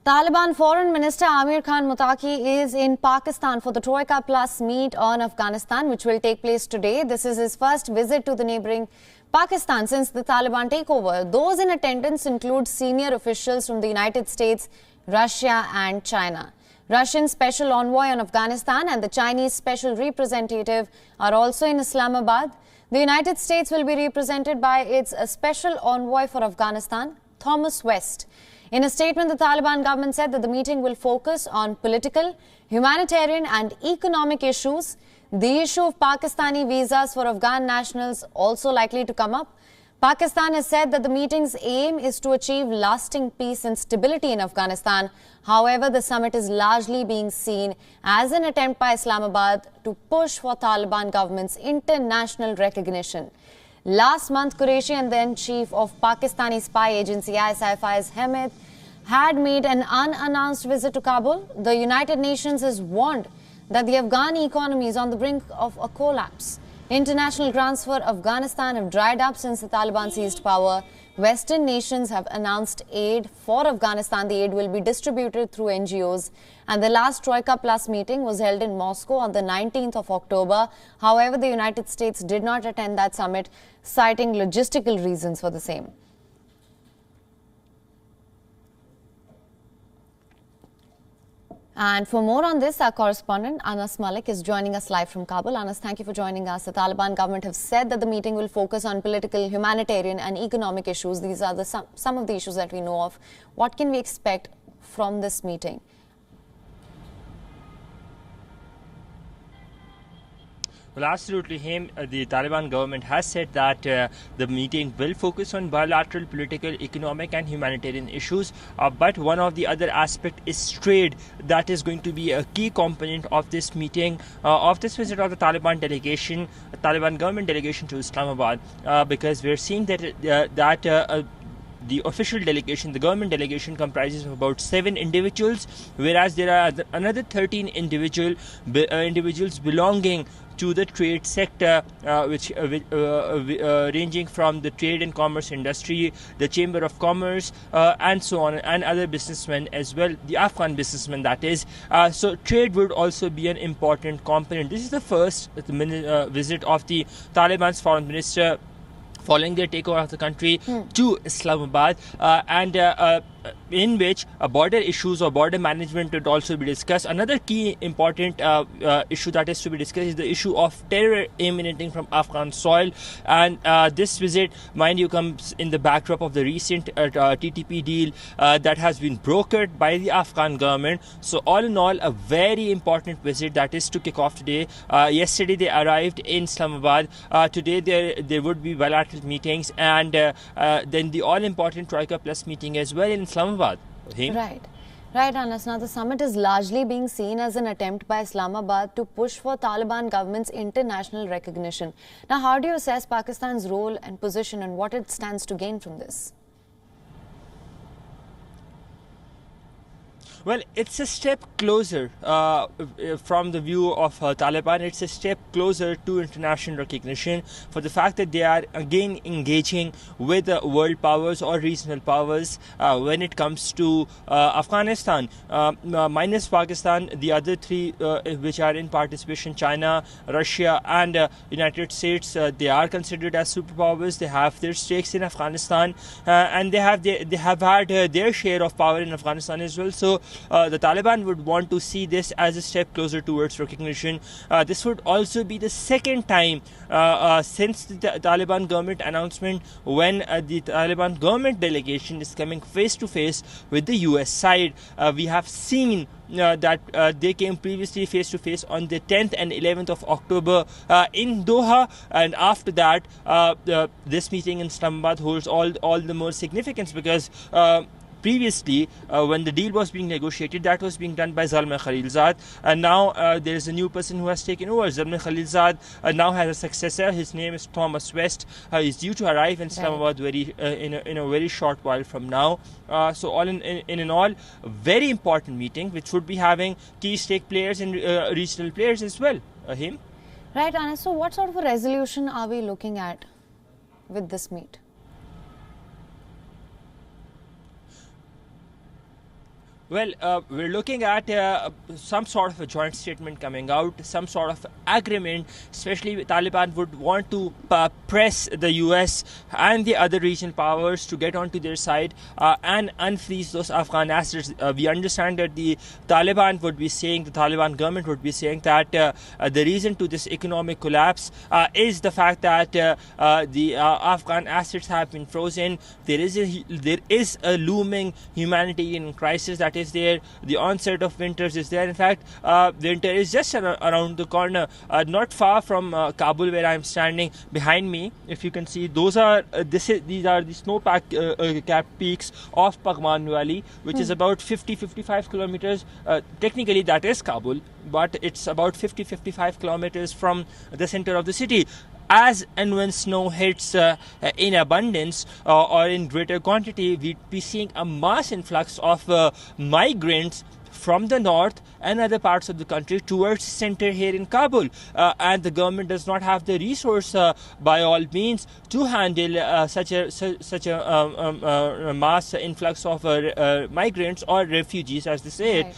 Taliban Foreign Minister Amir Khan Muttaqi is in Pakistan for the Troika Plus meet on Afghanistan, which will take place today. This is his first visit to the neighboring Pakistan since the Taliban takeover. Those in attendance include senior officials from the United States, Russia and China. Russian Special Envoy on Afghanistan and the Chinese Special Representative are also in Islamabad. The United States will be represented by its Special Envoy for Afghanistan, Thomas West. In a statement, the Taliban government said that the meeting will focus on political, humanitarian and economic issues. The issue of Pakistani visas for Afghan nationals also likely to come up. Pakistan has said that the meeting's aim is to achieve lasting peace and stability in Afghanistan. However, the summit is largely being seen as an attempt by Islamabad to push for Taliban government's international recognition. Last month, Qureshi and then chief of Pakistani spy agency ISI Faiz Hamid had made an unannounced visit to Kabul. The United Nations has warned that the Afghan economy is on the brink of a collapse. International grants for Afghanistan have dried up since the Taliban seized power. Western nations have announced aid for Afghanistan. The aid will be distributed through NGOs. And the last Troika Plus meeting was held in Moscow on the 19th of October. However, the United States did not attend that summit, citing logistical reasons for the same. And for more on this, our correspondent Anas Malik is joining us live from Kabul. Anas, thank you for joining us. The Taliban government have said that the meeting will focus on political, humanitarian and economic issues. These are some of the issues that we know of. What can we expect from this meeting? Well, absolutely, the Taliban government has said that the meeting will focus on bilateral, political, economic and humanitarian issues. But one of the other aspects is trade. That is going to be a key component of this meeting, of this visit of the Taliban delegation, Taliban government delegation to Islamabad, because we're seeing that the official delegation, the government delegation, comprises of about 7 individuals, whereas there are another 13 individuals belonging to the trade sector, ranging from the trade and commerce industry, the Chamber of Commerce, and so on, and other businessmen as well, the Afghan businessmen, that is. So trade would also be an important component. This is the first visit of the Taliban's foreign minister following their takeover of the country to Islamabad, in which border issues or border management would also be discussed. Another key important issue that is to be discussed is the issue of terror emanating from Afghan soil. And this visit, mind you, comes in the backdrop of the recent TTP deal that has been brokered by the Afghan government. So all in all, a very important visit that is to kick off today. Yesterday they arrived in Islamabad. Today there would be bilateral meetings, and then the all-important Troika Plus meeting as well in Islamabad. Right, Anas. Now, the summit is largely being seen as an attempt by Islamabad to push for Taliban government's international recognition. Now, how do you assess Pakistan's role and position and what it stands to gain from this? Well, it's a step closer from the view of Taliban. It's a step closer to international recognition for the fact that they are again engaging with world powers or regional powers when it comes to Afghanistan. Minus Pakistan, the other 3 which are in participation, China, Russia and United States, they are considered as superpowers. They have their stakes in Afghanistan, and they have had their share of power in Afghanistan as well. So the Taliban would want to see this as a step closer towards recognition. This would also be the second time since the Taliban government announcement when the Taliban government delegation is coming face to face with the US side. We have seen that they came previously face to face on the 10th and 11th of October in Doha, and after that this meeting in Islamabad holds all the more significance because previously, when the deal was being negotiated, that was being done by Zalmay Khalilzad, and now there is a new person who has taken over. Zalmay Khalilzad now has a successor. His name is Thomas West. He is due to arrive in Islamabad in a very short while from now. So all in all, a very important meeting, which would be having key stake players and regional players as well. Right, Anas. So what sort of a resolution are we looking at with this meet? Well, we're looking at some sort of a joint statement coming out, some sort of agreement, especially Taliban would want to press the US and the other regional powers to get onto their side and unfreeze those Afghan assets. We understand that the Taliban would be saying, the Taliban government would be saying that the reason to this economic collapse is the fact that the Afghan assets have been frozen. There is a looming humanitarian crisis that is there. The onset of winters is there. In fact, winter is just around the corner, not far from Kabul, where I am standing. Behind me, if you can see, these are the snow-capped peaks of Paghman Valley, which is about 50-55 kilometers. Technically, that is Kabul, but it's about 50-55 kilometers from the center of the city. As and when snow hits in abundance or in greater quantity, we'd be seeing a mass influx of migrants from the north and other parts of the country towards center here in Kabul, and the government does not have the resource by all means to handle such a mass influx of migrants or refugees, as they say it.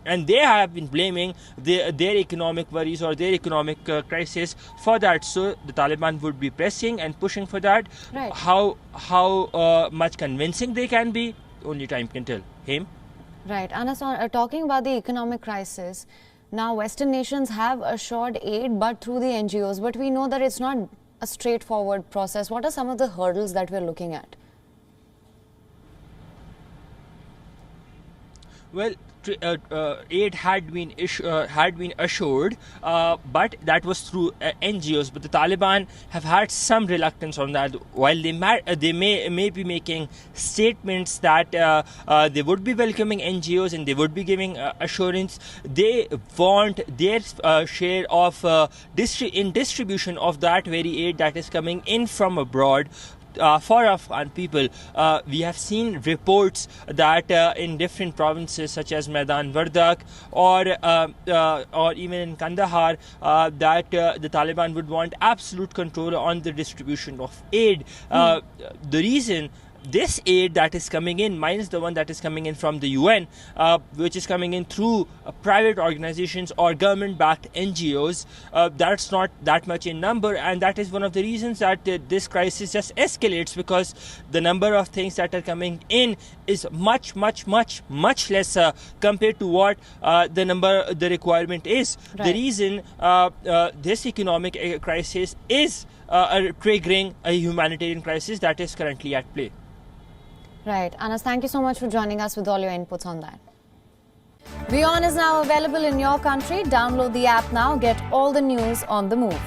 And they have been blaming their economic worries or their economic crisis for that. So the Taliban would be pressing and pushing for that. Right. How much convincing they can be, only time can tell. Him? Right. Anas, talking about the economic crisis, now Western nations have assured aid but through the NGOs, but we know that it's not a straightforward process. What are some of the hurdles that we're looking at? Well, aid had been assured, but that was through NGOs. But the Taliban have had some reluctance on that. While they may be making statements that they would be welcoming NGOs and they would be giving assurance, they want their share of distribution of that very aid that is coming in from abroad. For Afghan people, we have seen reports that in different provinces such as Maidan Wardak or even in Kandahar, that the Taliban would want absolute control on the distribution of aid. The reason this aid that is coming in, minus the one that is coming in from the UN, which is coming in through private organizations or government-backed NGOs, that's not that much in number, and that is one of the reasons that this crisis just escalates, because the number of things that are coming in is much lesser compared to what the requirement is. Right. The reason this economic crisis is triggering a humanitarian crisis that is currently at play. Right. Anas, thank you so much for joining us with all your inputs on that. WION is now available in your country. Download the app now. Get all the news on the move.